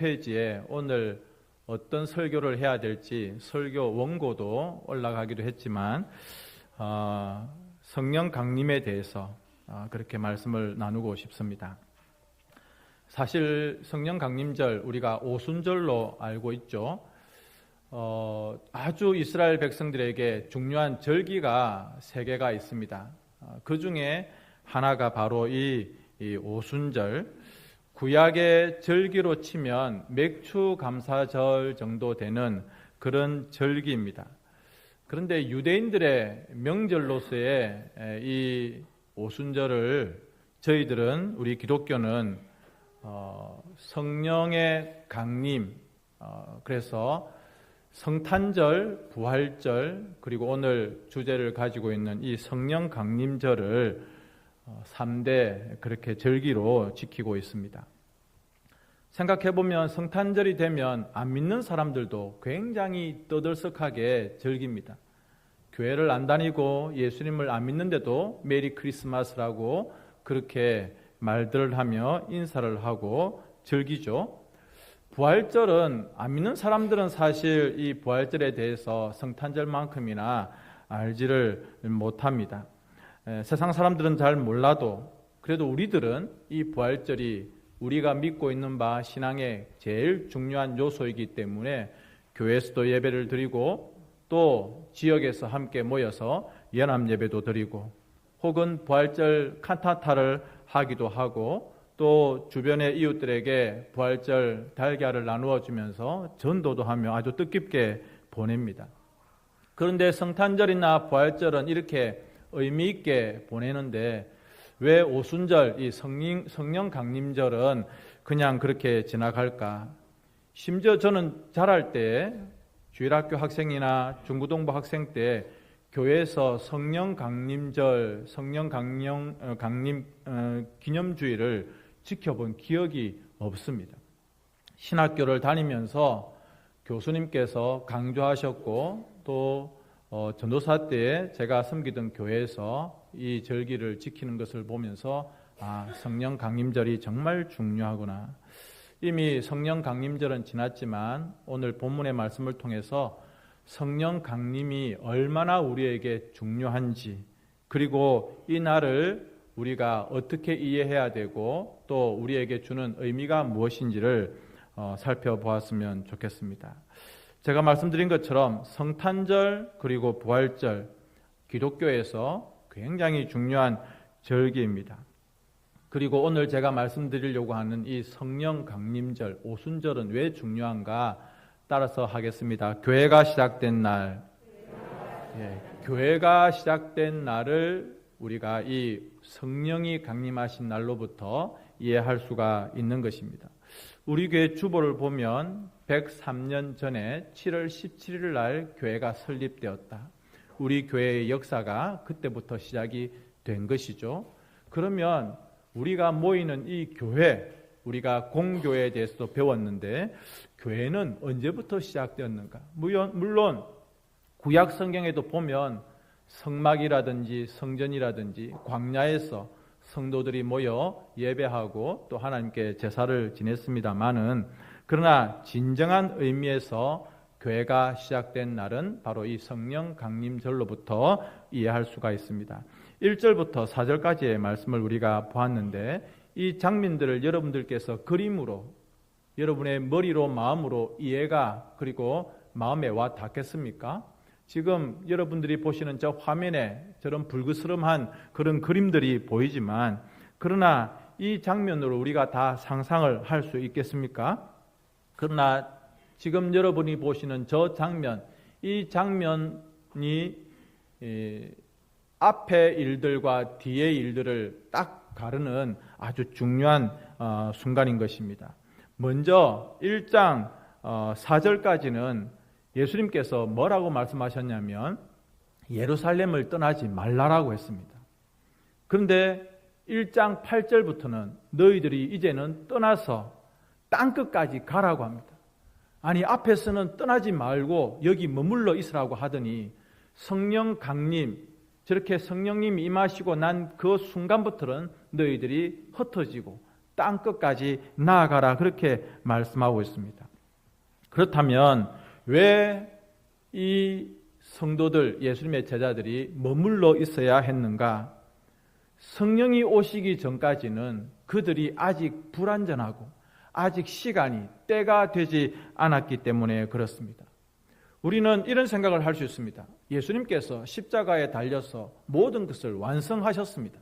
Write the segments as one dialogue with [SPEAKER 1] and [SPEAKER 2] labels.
[SPEAKER 1] 홈페이지에 오늘 어떤 설교를 해야 될지 설교 원고도 올라가기도 했지만 성령 강림에 대해서 그렇게 말씀을 나누고 싶습니다. 사실 성령 강림절 우리가 오순절로 알고 있죠. 아주 이스라엘 백성들에게 중요한 절기가 3개가 있습니다. 그 중에 하나가 바로 이 오순절, 구약의 절기로 치면 맥추 감사절 정도 되는 그런 절기입니다. 그런데 유대인들의 명절로서의 이 오순절을 저희들은, 우리 기독교는 성령의 강림, 그래서 성탄절, 부활절, 그리고 오늘 주제를 가지고 있는 이 성령 강림절을 3대 그렇게 절기로 지키고 있습니다. 생각해보면 성탄절이 되면 안 믿는 사람들도 굉장히 떠들썩하게 즐깁니다. 교회를 안 다니고 예수님을 안 믿는데도 메리 크리스마스라고 그렇게 말들을 하며 인사를 하고 즐기죠. 부활절은 안 믿는 사람들은 사실 이 부활절에 대해서 성탄절만큼이나 알지를 못합니다. 세상 사람들은 잘 몰라도 그래도 우리들은 이 부활절이 우리가 믿고 있는 바 신앙의 제일 중요한 요소이기 때문에 교회에서도 예배를 드리고 또 지역에서 함께 모여서 연합 예배도 드리고 혹은 부활절 칸타타를 하기도 하고 또 주변의 이웃들에게 부활절 달걀을 나누어 주면서 전도도 하며 아주 뜻깊게 보냅니다. 그런데 성탄절이나 부활절은 이렇게 의미 있게 보내는데 왜 오순절, 이 성령 강림절은 그냥 그렇게 지나갈까? 심지어 저는 자랄 때 주일학교 학생이나 중고등부 학생 때 교회에서 성령 강림절, 성령 강림 기념주일을 지켜본 기억이 없습니다. 신학교를 다니면서 교수님께서 강조하셨고 또 전도사 때 제가 섬기던 교회에서 이 절기를 지키는 것을 보면서 성령 강림절이 정말 중요하구나. 이미 성령 강림절은 지났지만 오늘 본문의 말씀을 통해서 성령 강림이 얼마나 우리에게 중요한지, 그리고 이 날을 우리가 어떻게 이해해야 되고 또 우리에게 주는 의미가 무엇인지를 살펴보았으면 좋겠습니다. 제가 말씀드린 것처럼 성탄절 그리고 부활절, 기독교에서 굉장히 중요한 절기입니다. 그리고 오늘 제가 말씀드리려고 하는 이 성령 강림절, 오순절은 왜 중요한가 따라서 하겠습니다. 교회가 시작된 날, 교회가 시작된 날을 우리가 이 성령이 강림하신 날로부터 이해할 수가 있는 것입니다. 우리 교회 주보를 보면 103년 전에 7월 17일 날 교회가 설립되었다. 우리 교회의 역사가 그때부터 시작이 된 것이죠. 그러면 우리가 모이는 이 교회, 우리가 공교회에 대해서도 배웠는데 교회는 언제부터 시작되었는가? 물론 구약 성경에도 보면 성막이라든지 성전이라든지 광야에서 성도들이 모여 예배하고 또 하나님께 제사를 지냈습니다마는, 그러나 진정한 의미에서 교회가 시작된 날은 바로 이 성령 강림절로부터 이해할 수가 있습니다. 1절부터 4절까지의 말씀을 우리가 보았는데 이 장면들을 여러분들께서 그림으로 여러분의 머리로 마음으로 이해가 그리고 마음에 와 닿겠습니까? 지금 여러분들이 보시는 저 화면에 저런 불그스름한 그런 그림들이 보이지만, 그러나 이 장면으로 우리가 다 상상을 할 수 있겠습니까? 그러나 지금 여러분이 보시는 저 장면, 이 장면이 앞의 일들과 뒤의 일들을 딱 가르는 아주 중요한 순간인 것입니다. 먼저 1장 4절까지는 예수님께서 뭐라고 말씀하셨냐면 예루살렘을 떠나지 말라라고 했습니다. 그런데 1장 8절부터는 너희들이 이제는 떠나서 땅끝까지 가라고 합니다. 아니, 앞에서는 떠나지 말고 여기 머물러 있으라고 하더니 성령 강림, 저렇게 성령님이 임하시고 난 그 순간부터는 너희들이 흩어지고 땅 끝까지 나아가라 그렇게 말씀하고 있습니다. 그렇다면 왜 이 성도들, 예수님의 제자들이 머물러 있어야 했는가? 성령이 오시기 전까지는 그들이 아직 불완전하고 아직 시간이, 때가 되지 않았기 때문에 그렇습니다. 우리는 이런 생각을 할 수 있습니다. 예수님께서 십자가에 달려서 모든 것을 완성하셨습니다.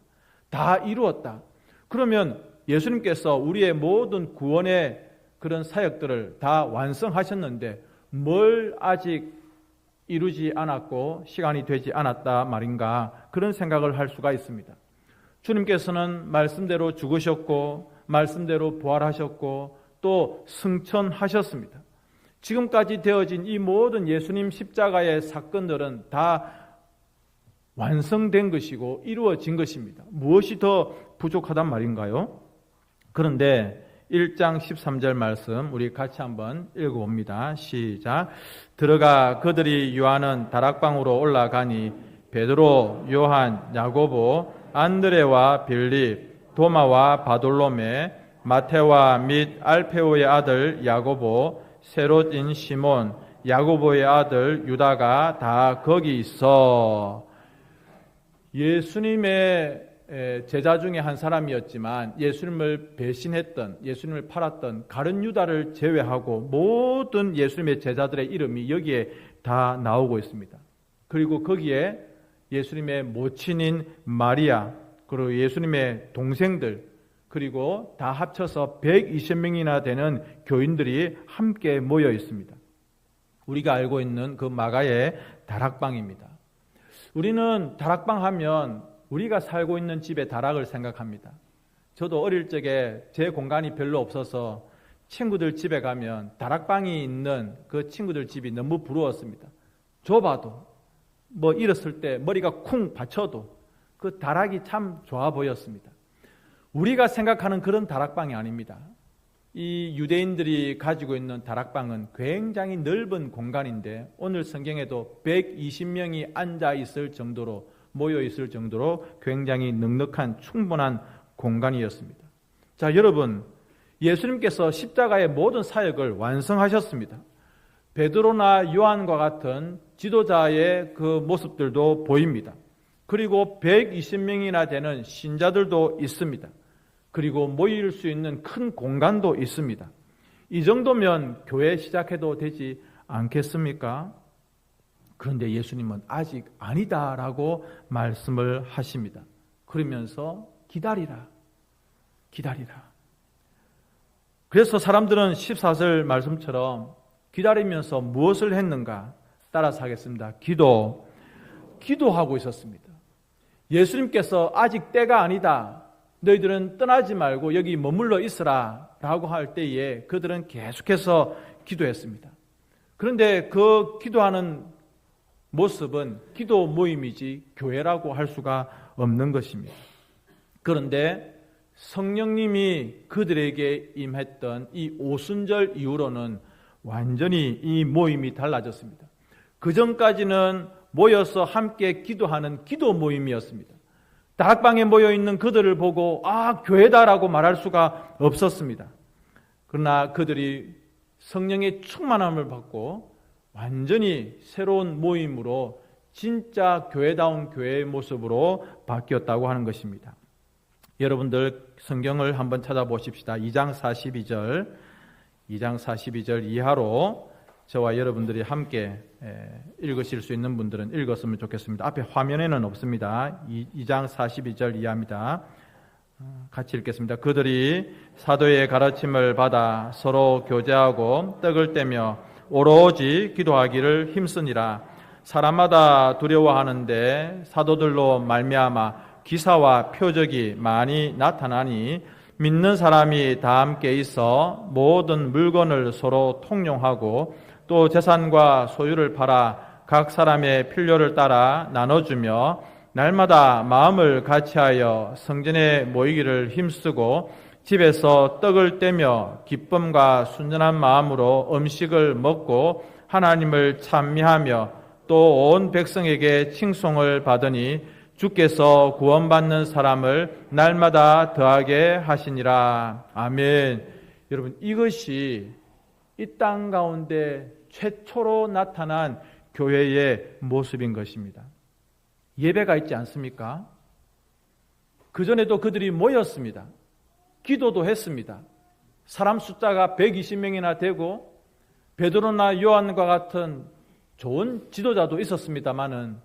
[SPEAKER 1] 다 이루었다. 그러면 예수님께서 우리의 모든 구원의 그런 사역들을 다 완성하셨는데 뭘 아직 이루지 않았고 시간이 되지 않았다 말인가? 그런 생각을 할 수가 있습니다. 주님께서는 말씀대로 죽으셨고 말씀대로 부활하셨고 또 승천하셨습니다. 지금까지 되어진 이 모든 예수님 십자가의 사건들은 다 완성된 것이고 이루어진 것입니다. 무엇이 더 부족하단 말인가요? 그런데 1장 13절 말씀 우리 같이 한번 읽어봅니다. 시작. 들어가 그들이 유하는 다락방으로 올라가니 베드로, 요한, 야고보, 안드레와 빌립, 도마와 바돌로메, 마테와 및 알페오의 아들 야고보, 세롯인 시몬, 야고보의 아들 유다가 다 거기 있어. 예수님의 제자 중에 한 사람이었지만 예수님을 배신했던, 예수님을 팔았던 가룟 유다를 제외하고 모든 예수님의 제자들의 이름이 여기에 다 나오고 있습니다. 그리고 거기에 예수님의 모친인 마리아, 그리고 예수님의 동생들, 그리고 다 합쳐서 120명이나 되는 교인들이 함께 모여 있습니다. 우리가 알고 있는 그 마가의 다락방입니다. 우리는 다락방 하면 우리가 살고 있는 집의 다락을 생각합니다. 저도 어릴 적에 제 공간이 별로 없어서 친구들 집에 가면 다락방이 있는 그 친구들 집이 너무 부러웠습니다. 좁아도 뭐 일었을 때 머리가 쿵 받쳐도 그 다락이 참 좋아 보였습니다. 우리가 생각하는 그런 다락방이 아닙니다. 이 유대인들이 가지고 있는 다락방은 굉장히 넓은 공간인데 오늘 성경에도 120명이 앉아 있을 정도로, 모여 있을 정도로 굉장히 넉넉한 충분한 공간이었습니다. 자, 여러분, 예수님께서 십자가의 모든 사역을 완성하셨습니다. 베드로나 요한과 같은 지도자의 그 모습들도 보입니다. 그리고 120명이나 되는 신자들도 있습니다. 그리고 모일 수 있는 큰 공간도 있습니다. 이 정도면 교회 시작해도 되지 않겠습니까? 그런데 예수님은 아직 아니다라고 말씀을 하십니다. 그러면서 기다리라. 그래서 사람들은 14절 말씀처럼 기다리면서 무엇을 했는가? 따라서 하겠습니다. 기도하고 있었습니다. 예수님께서 아직 때가 아니다. 너희들은 떠나지 말고 여기 머물러 있으라 라고 할 때에 그들은 계속해서 기도했습니다. 그런데 그 기도하는 모습은 기도 모임이지 교회라고 할 수가 없는 것입니다. 그런데 성령님이 그들에게 임했던 이 오순절 이후로는 완전히 이 모임이 달라졌습니다. 그 전까지는 모여서 함께 기도하는 기도 모임이었습니다. 다락방에 모여있는 그들을 보고 교회다라고 말할 수가 없었습니다. 그러나 그들이 성령의 충만함을 받고 완전히 새로운 모임으로 진짜 교회다운 교회의 모습으로 바뀌었다고 하는 것입니다. 여러분들 성경을 한번 찾아보십시다. 2장 42절 이하로 저와 여러분들이 함께 읽으실 수 있는 분들은 읽었으면 좋겠습니다. 앞에 화면에는 없습니다. 2장 42절 이하입니다. 같이 읽겠습니다. 그들이 사도의 가르침을 받아 서로 교제하고 떡을 떼며 오로지 기도하기를 힘쓰니라. 사람마다 두려워하는데 사도들로 말미암아 기사와 표적이 많이 나타나니 믿는 사람이 다 함께 있어 모든 물건을 서로 통용하고 또 재산과 소유를 팔아 각 사람의 필요를 따라 나눠주며 날마다 마음을 같이하여 성전에 모이기를 힘쓰고 집에서 떡을 떼며 기쁨과 순전한 마음으로 음식을 먹고 하나님을 찬미하며 또 온 백성에게 칭송을 받으니 주께서 구원받는 사람을 날마다 더하게 하시니라. 아멘. 여러분, 이것이 이 땅 가운데 최초로 나타난 교회의 모습인 것입니다. 예배가 있지 않습니까? 그전에도 그들이 모였습니다. 기도도 했습니다. 사람 숫자가 120명이나 되고 베드로나 요한과 같은 좋은 지도자도 있었습니다마는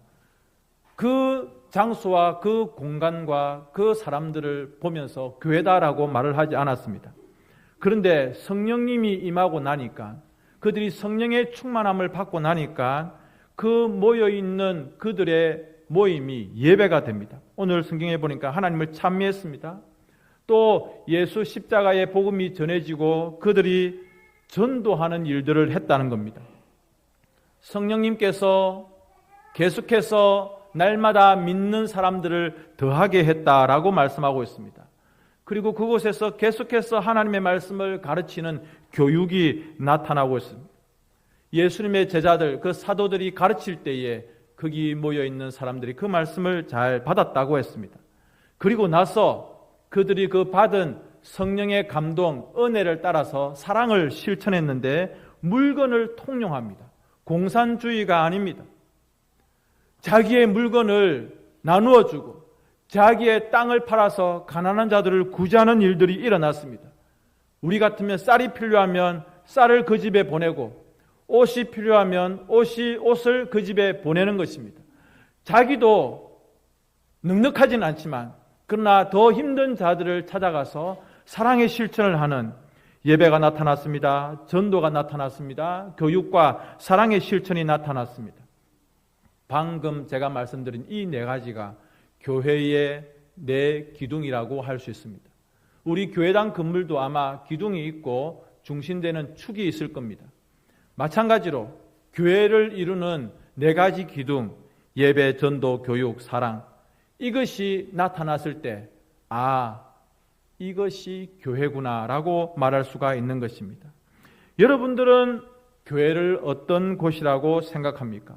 [SPEAKER 1] 그 장소와 그 공간과 그 사람들을 보면서 교회다라고 말을 하지 않았습니다. 그런데 성령님이 임하고 나니까, 그들이 성령의 충만함을 받고 나니까 그 모여있는 그들의 모임이 예배가 됩니다. 오늘 성경에 보니까 하나님을 찬미했습니다. 또 예수 십자가의 복음이 전해지고 그들이 전도하는 일들을 했다는 겁니다. 성령님께서 계속해서 날마다 믿는 사람들을 더하게 했다라고 말씀하고 있습니다. 그리고 그곳에서 계속해서 하나님의 말씀을 가르치는 교육이 나타나고 있습니다. 예수님의 제자들, 그 사도들이 가르칠 때에 거기 모여있는 사람들이 그 말씀을 잘 받았다고 했습니다. 그리고 나서 그들이 그 받은 성령의 감동, 은혜를 따라서 사랑을 실천했는데 물건을 통용합니다. 공산주의가 아닙니다. 자기의 물건을 나누어 주고 자기의 땅을 팔아서 가난한 자들을 구제하는 일들이 일어났습니다. 우리 같으면 쌀이 필요하면 쌀을 그 집에 보내고 옷이 필요하면 옷을 그 집에 보내는 것입니다. 자기도 넉넉하진 않지만 그러나 더 힘든 자들을 찾아가서 사랑의 실천을 하는 예배가 나타났습니다. 전도가 나타났습니다. 교육과 사랑의 실천이 나타났습니다. 방금 제가 말씀드린 이 네 가지가 교회의 네 기둥이라고 할 수 있습니다. 우리 교회당 건물도 아마 기둥이 있고 중심되는 축이 있을 겁니다. 마찬가지로 교회를 이루는 네 가지 기둥, 예배, 전도, 교육, 사랑, 이것이 나타났을 때 이것이 교회구나라고 말할 수가 있는 것입니다. 여러분들은 교회를 어떤 곳이라고 생각합니까?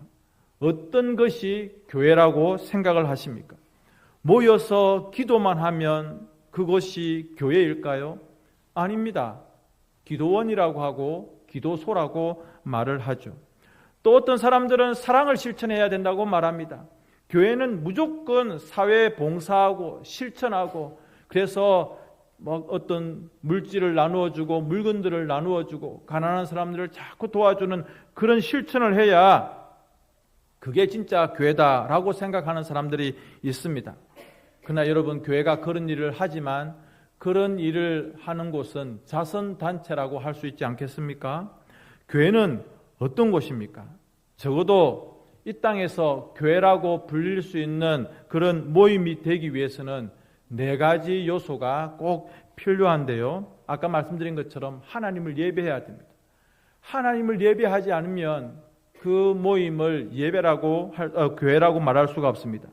[SPEAKER 1] 어떤 것이 교회라고 생각을 하십니까? 모여서 기도만 하면 그것이 교회일까요? 아닙니다. 기도원이라고 하고 기도소라고 말을 하죠. 또 어떤 사람들은 사랑을 실천해야 된다고 말합니다. 교회는 무조건 사회에 봉사하고 실천하고 그래서 어떤 물질을 나누어주고 물건들을 나누어주고 가난한 사람들을 자꾸 도와주는 그런 실천을 해야 그게 진짜 교회다라고 생각하는 사람들이 있습니다. 그러나 여러분, 교회가 그런 일을 하지만 그런 일을 하는 곳은 자선단체라고 할 수 있지 않겠습니까? 교회는 어떤 곳입니까? 적어도 이 땅에서 교회라고 불릴 수 있는 그런 모임이 되기 위해서는 네 가지 요소가 꼭 필요한데요. 아까 말씀드린 것처럼 하나님을 예배해야 됩니다. 하나님을 예배하지 않으면 그 모임을 교회라고 말할 수가 없습니다.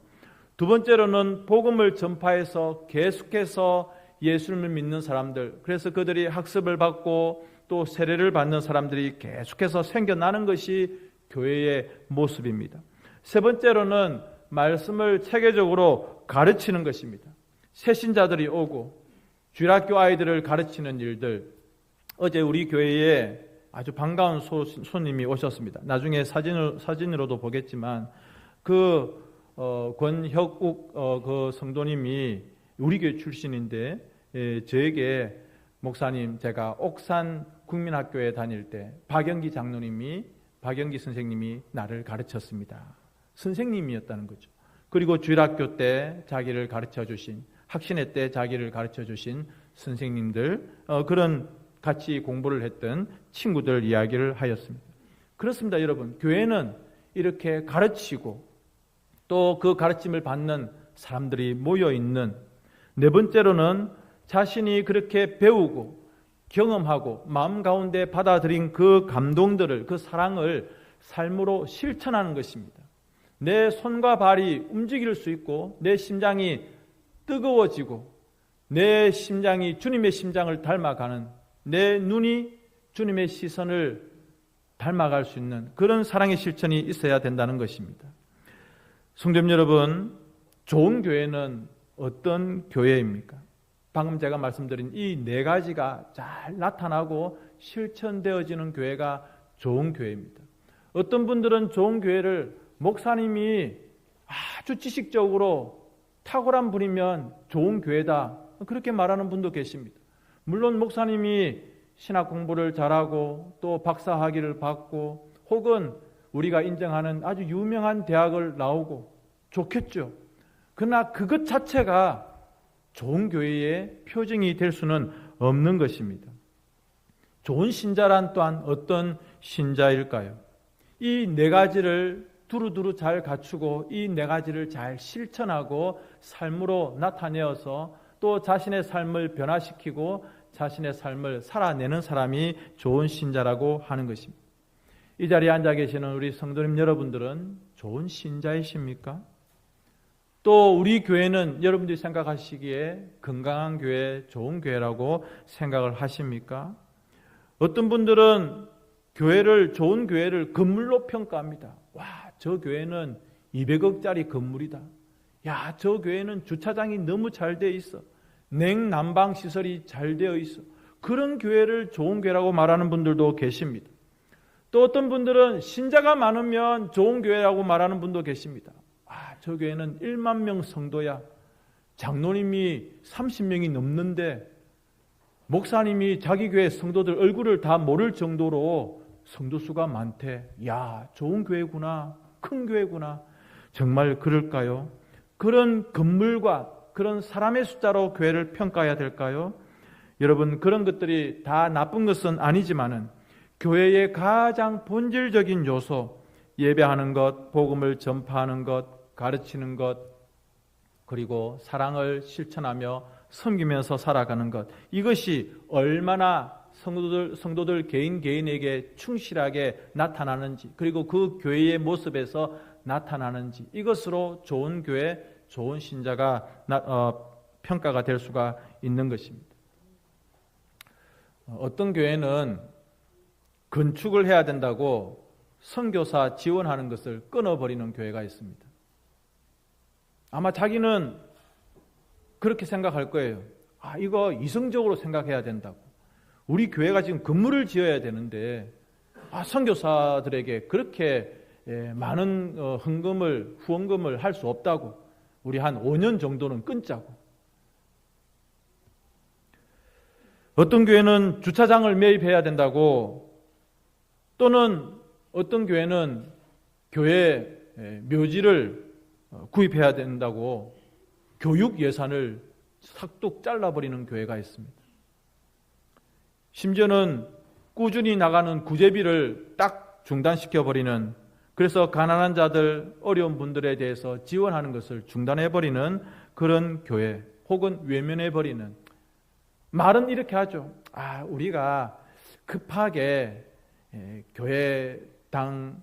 [SPEAKER 1] 두 번째로는 복음을 전파해서 계속해서 예수님을 믿는 사람들, 그래서 그들이 학습을 받고 또 세례를 받는 사람들이 계속해서 생겨나는 것이 교회의 모습입니다. 세 번째로는 말씀을 체계적으로 가르치는 것입니다. 새신자들이 오고 주일학교 아이들을 가르치는 일들, 어제 우리 교회에 아주 반가운 손님이 오셨습니다. 나중에 사진으로도 보겠지만 권혁욱 그 성도님이 우리 교회 출신인데 저에게 목사님, 제가 옥산 국민학교에 다닐 때 박영기 선생님이 나를 가르쳤습니다. 선생님이었다는 거죠. 그리고 주일학교 때 자기를 가르쳐 주신, 학신회 때 자기를 가르쳐 주신 선생님들, 그런 같이 공부를 했던 친구들 이야기를 하였습니다. 그렇습니다, 여러분. 교회는 이렇게 가르치고 또 그 가르침을 받는 사람들이 모여있는, 네 번째로는 자신이 그렇게 배우고 경험하고 마음 가운데 받아들인 그 감동들을, 그 사랑을 삶으로 실천하는 것입니다. 내 손과 발이 움직일 수 있고 내 심장이 뜨거워지고 내 심장이 주님의 심장을 닮아가는, 내 눈이 주님의 시선을 닮아갈 수 있는 그런 사랑의 실천이 있어야 된다는 것입니다. 성도님 여러분, 좋은 교회는 어떤 교회입니까? 방금 제가 말씀드린 이 네 가지가 잘 나타나고 실천되어지는 교회가 좋은 교회입니다. 어떤 분들은 좋은 교회를 목사님이 아주 지식적으로 탁월한 분이면 좋은 교회다, 그렇게 말하는 분도 계십니다. 물론 목사님이 신학 공부를 잘하고 또 박사학위를 받고 혹은 우리가 인정하는 아주 유명한 대학을 나오고 좋겠죠. 그러나 그것 자체가 좋은 교회의 표징이 될 수는 없는 것입니다. 좋은 신자란 또한 어떤 신자일까요? 이 네 가지를 두루두루 잘 갖추고 이 네 가지를 잘 실천하고 삶으로 나타내어서 또 자신의 삶을 변화시키고 자신의 삶을 살아내는 사람이 좋은 신자라고 하는 것입니다. 이 자리에 앉아 계시는 우리 성도님 여러분들은 좋은 신자이십니까? 또 우리 교회는 여러분들이 생각하시기에 건강한 교회, 좋은 교회라고 생각을 하십니까? 어떤 분들은 교회를, 좋은 교회를 건물로 평가합니다. 와, 저 교회는 200억짜리 건물이다. 야, 저 교회는 주차장이 너무 잘 되어 있어. 냉난방 시설이 잘 되어 있어. 그런 교회를 좋은 교회라고 말하는 분들도 계십니다. 또 어떤 분들은 신자가 많으면 좋은 교회라고 말하는 분도 계십니다. 저 교회는 1만 명 성도야. 장로님이 30명이 넘는데 목사님이 자기 교회 성도들 얼굴을 다 모를 정도로 성도 수가 많대. 야, 좋은 교회구나. 큰 교회구나. 정말 그럴까요? 그런 건물과 그런 사람의 숫자로 교회를 평가해야 될까요? 여러분, 그런 것들이 다 나쁜 것은 아니지만은 교회의 가장 본질적인 요소, 예배하는 것, 복음을 전파하는 것, 가르치는 것, 그리고 사랑을 실천하며 섬기면서 살아가는 것, 이것이 얼마나 성도들 개인에게 충실하게 나타나는지, 그리고 그 교회의 모습에서 나타나는지, 이것으로 좋은 교회, 좋은 신자가 평가가 될 수가 있는 것입니다. 어떤 교회는 건축을 해야 된다고 선교사 지원하는 것을 끊어버리는 교회가 있습니다. 아마 자기는 그렇게 생각할 거예요. 이거 이성적으로 생각해야 된다고. 우리 교회가 지금 건물을 지어야 되는데 선교사들에게 그렇게 많은 후원금을 할 수 없다고. 우리 한 5년 정도는 끊자고. 어떤 교회는 주차장을 매입해야 된다고, 또는 어떤 교회는 교회 묘지를 구입해야 된다고 교육 예산을 싹둑 잘라버리는 교회가 있습니다. 심지어는 꾸준히 나가는 구제비를 딱 중단시켜버리는, 그래서 가난한 자들, 어려운 분들에 대해서 지원하는 것을 중단해버리는 그런 교회, 혹은 외면해버리는. 말은 이렇게 하죠. 우리가 급하게 교회당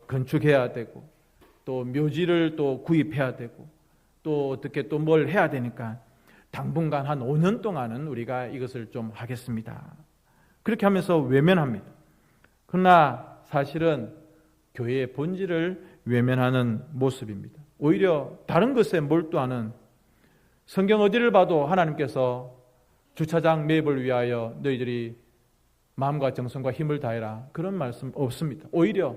[SPEAKER 1] 건축해야 되고 또 묘지를 또 구입해야 되고 또 어떻게 또 뭘 해야 되니까 당분간 한 5년 동안은 우리가 이것을 좀 하겠습니다. 그렇게 하면서 외면합니다. 그러나 사실은 교회의 본질을 외면하는 모습입니다. 오히려 다른 것에 몰두하는, 성경 어디를 봐도 하나님께서 주차장 매입을 위하여 너희들이 마음과 정성과 힘을 다해라, 그런 말씀 없습니다. 오히려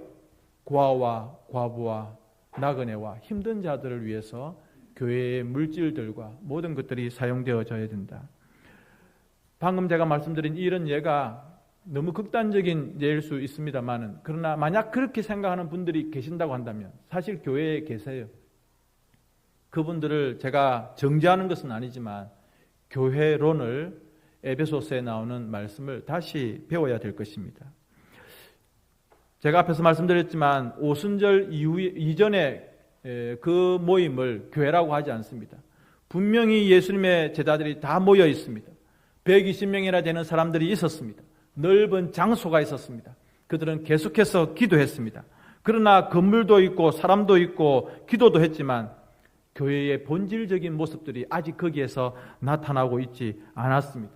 [SPEAKER 1] 고아와 과부와 나그네와 힘든 자들을 위해서 교회의 물질들과 모든 것들이 사용되어져야 된다. 방금 제가 말씀드린 이런 예가 너무 극단적인 예일 수 있습니다만은, 그러나 만약 그렇게 생각하는 분들이 계신다고 한다면 사실 교회에 계세요. 그분들을 제가 정죄하는 것은 아니지만 교회론을, 에베소서에 나오는 말씀을 다시 배워야 될 것입니다. 제가 앞에서 말씀드렸지만 오순절 이전에 그 모임을 교회라고 하지 않습니다. 분명히 예수님의 제자들이 다 모여 있습니다. 120명이나 되는 사람들이 있었습니다. 넓은 장소가 있었습니다. 그들은 계속해서 기도했습니다. 그러나 건물도 있고 사람도 있고 기도도 했지만 교회의 본질적인 모습들이 아직 거기에서 나타나고 있지 않았습니다.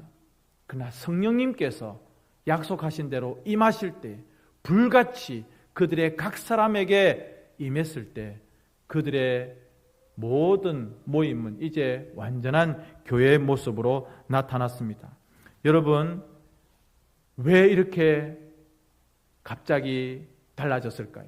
[SPEAKER 1] 그러나 성령님께서 약속하신 대로 임하실 때, 불같이 그들의 각 사람에게 임했을 때 그들의 모든 모임은 이제 완전한 교회의 모습으로 나타났습니다. 여러분, 왜 이렇게 갑자기 달라졌을까요?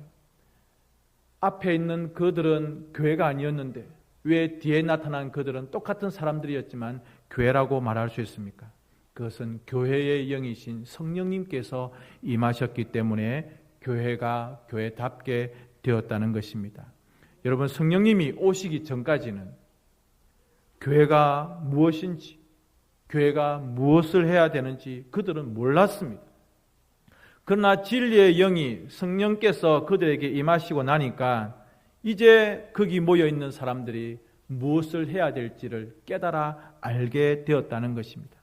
[SPEAKER 1] 앞에 있는 그들은 교회가 아니었는데 왜 뒤에 나타난 그들은 똑같은 사람들이었지만 교회라고 말할 수 있습니까? 그것은 교회의 영이신 성령님께서 임하셨기 때문에 교회가 교회답게 되었다는 것입니다. 여러분, 성령님이 오시기 전까지는 교회가 무엇인지, 교회가 무엇을 해야 되는지 그들은 몰랐습니다. 그러나 진리의 영이 성령께서 그들에게 임하시고 나니까 이제 거기 모여있는 사람들이 무엇을 해야 될지를 깨달아 알게 되었다는 것입니다.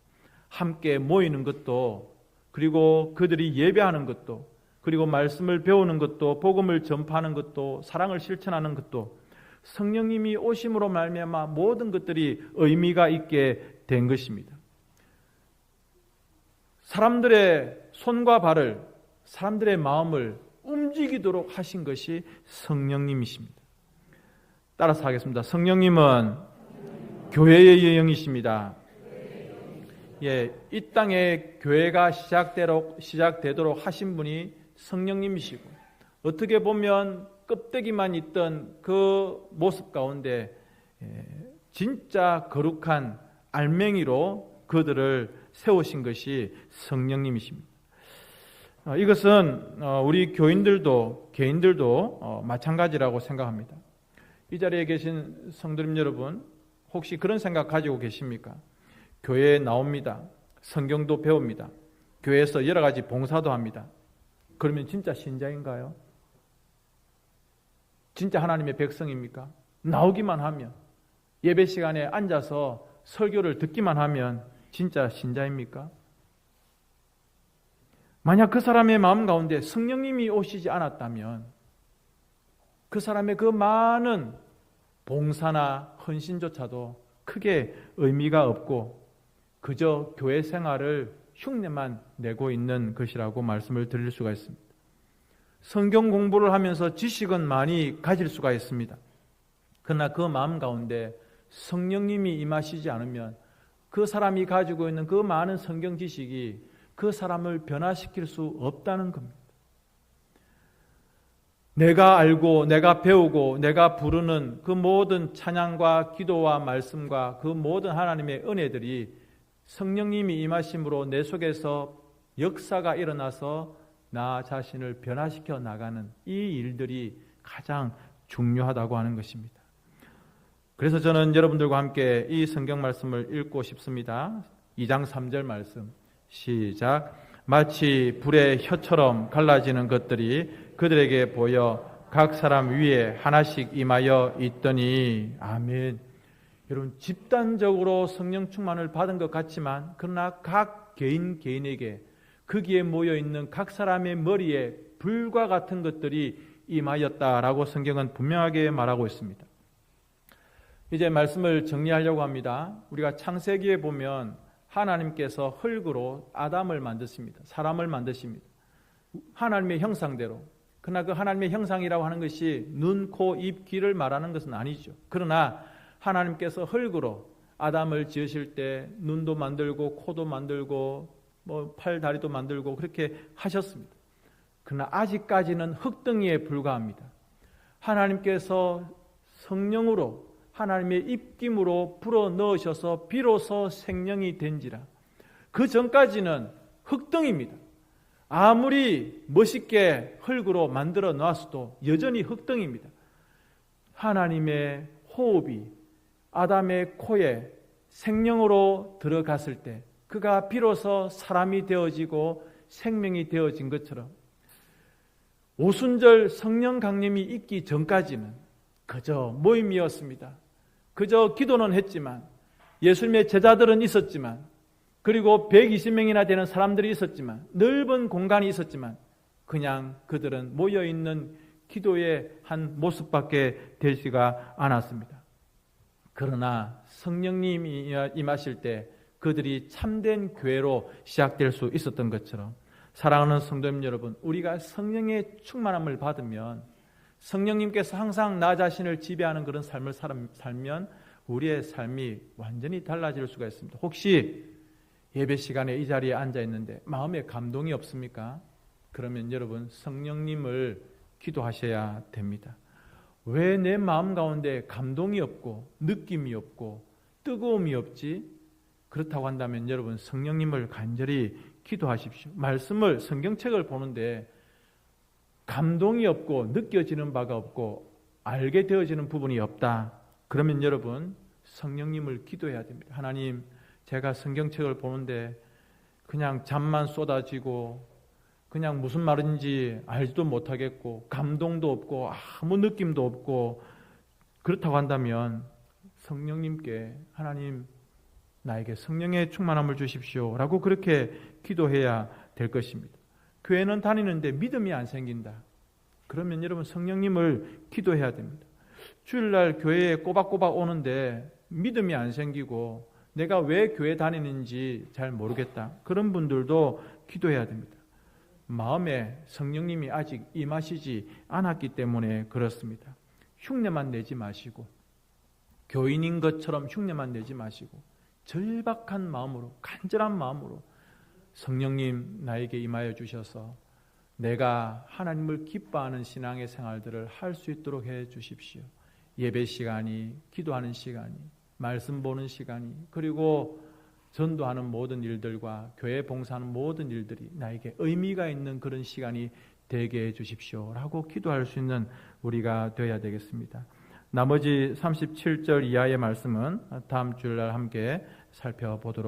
[SPEAKER 1] 함께 모이는 것도, 그리고 그들이 예배하는 것도, 그리고 말씀을 배우는 것도, 복음을 전파하는 것도, 사랑을 실천하는 것도 성령님이 오심으로 말미암아 모든 것들이 의미가 있게 된 것입니다. 사람들의 손과 발을, 사람들의 마음을 움직이도록 하신 것이 성령님이십니다. 따라서 하겠습니다. 성령님은 교회의 영이십니다. 예, 이 땅에 교회가 시작되도록 하신 분이 성령님이시고, 어떻게 보면 껍데기만 있던 그 모습 가운데 진짜 거룩한 알맹이로 그들을 세우신 것이 성령님이십니다. 이것은 우리 교인들도 개인들도 마찬가지라고 생각합니다. 이 자리에 계신 성도님 여러분, 혹시 그런 생각 가지고 계십니까? 교회에 나옵니다. 성경도 배웁니다. 교회에서 여러 가지 봉사도 합니다. 그러면 진짜 신자인가요? 진짜 하나님의 백성입니까? 나오기만 하면, 예배 시간에 앉아서 설교를 듣기만 하면 진짜 신자입니까? 만약 그 사람의 마음 가운데 성령님이 오시지 않았다면 그 사람의 그 많은 봉사나 헌신조차도 크게 의미가 없고 그저 교회 생활을 흉내만 내고 있는 것이라고 말씀을 드릴 수가 있습니다. 성경 공부를 하면서 지식은 많이 가질 수가 있습니다. 그러나 그 마음 가운데 성령님이 임하시지 않으면 그 사람이 가지고 있는 그 많은 성경 지식이 그 사람을 변화시킬 수 없다는 겁니다. 내가 알고 내가 배우고 내가 부르는 그 모든 찬양과 기도와 말씀과 그 모든 하나님의 은혜들이 성령님이 임하심으로 내 속에서 역사가 일어나서 나 자신을 변화시켜 나가는 이 일들이 가장 중요하다고 하는 것입니다. 그래서 저는 여러분들과 함께 이 성경 말씀을 읽고 싶습니다. 2장 3절 말씀 시작. 마치 불의 혀처럼 갈라지는 것들이 그들에게 보여 각 사람 위에 하나씩 임하여 있더니. 아멘. 여러분, 집단적으로 성령 충만을 받은 것 같지만 그러나 각 개인에게 거기에 모여있는 각 사람의 머리에 불과 같은 것들이 임하였다라고 성경은 분명하게 말하고 있습니다. 이제 말씀을 정리하려고 합니다. 우리가 창세기에 보면 하나님께서 흙으로 아담을 만드십니다. 사람을 만드십니다. 하나님의 형상대로. 그러나 그 하나님의 형상이라고 하는 것이 눈, 코, 입, 귀를 말하는 것은 아니죠. 그러나 하나님께서 흙으로 아담을 지으실 때 눈도 만들고 코도 만들고 팔, 다리도 만들고 그렇게 하셨습니다. 그러나 아직까지는 흙덩이에 불과합니다. 하나님께서 성령으로 하나님의 입김으로 불어 넣으셔서 비로소 생명이 된지라. 그 전까지는 흙덩이입니다. 아무리 멋있게 흙으로 만들어 놨어도 여전히 흙덩이입니다. 하나님의 호흡이 아담의 코에 생명으로 들어갔을 때 그가 비로소 사람이 되어지고 생명이 되어진 것처럼 오순절 성령 강림이 있기 전까지는 그저 모임이었습니다. 그저 기도는 했지만, 예수님의 제자들은 있었지만, 그리고 120명이나 되는 사람들이 있었지만, 넓은 공간이 있었지만 그냥 그들은 모여있는 기도의 한 모습밖에 되지가 않았습니다. 그러나 성령님이 임하실 때 그들이 참된 교회로 시작될 수 있었던 것처럼, 사랑하는 성도님 여러분, 우리가 성령의 충만함을 받으면 성령님께서 항상 나 자신을 지배하는 그런 삶을 살면 우리의 삶이 완전히 달라질 수가 있습니다. 혹시 예배 시간에 이 자리에 앉아 있는데 마음에 감동이 없습니까? 그러면 여러분 성령님을 기도하셔야 됩니다. 왜 내 마음 가운데 감동이 없고 느낌이 없고 뜨거움이 없지? 그렇다고 한다면 여러분 성령님을 간절히 기도하십시오. 말씀을 성경책을 보는데 감동이 없고 느껴지는 바가 없고 알게 되어지는 부분이 없다. 그러면 여러분 성령님을 기도해야 됩니다. 하나님, 제가 성경책을 보는데 그냥 잠만 쏟아지고 그냥 무슨 말인지 알지도 못하겠고 감동도 없고 아무 느낌도 없고 그렇다고 한다면 성령님께 하나님 나에게 성령의 충만함을 주십시오 라고 그렇게 기도해야 될 것입니다. 교회는 다니는데 믿음이 안 생긴다. 그러면 여러분 성령님을 기도해야 됩니다. 주일날 교회에 꼬박꼬박 오는데 믿음이 안 생기고 내가 왜 교회 다니는지 잘 모르겠다. 그런 분들도 기도해야 됩니다. 마음에 성령님이 아직 임하시지 않았기 때문에 그렇습니다. 흉내만 내지 마시고 교인인 것처럼 흉내만 내지 마시고 절박한 마음으로 간절한 마음으로 성령님 나에게 임하여 주셔서 내가 하나님을 기뻐하는 신앙의 생활들을 할 수 있도록 해 주십시오. 예배 시간이, 기도하는 시간이, 말씀 보는 시간이, 그리고 전도하는 모든 일들과 교회 봉사하는 모든 일들이 나에게 의미가 있는 그런 시간이 되게 해 주십시오 라고 기도할 수 있는 우리가 되어야 되겠습니다. 나머지 37절 이하의 말씀은 다음 주일날 함께 살펴보도록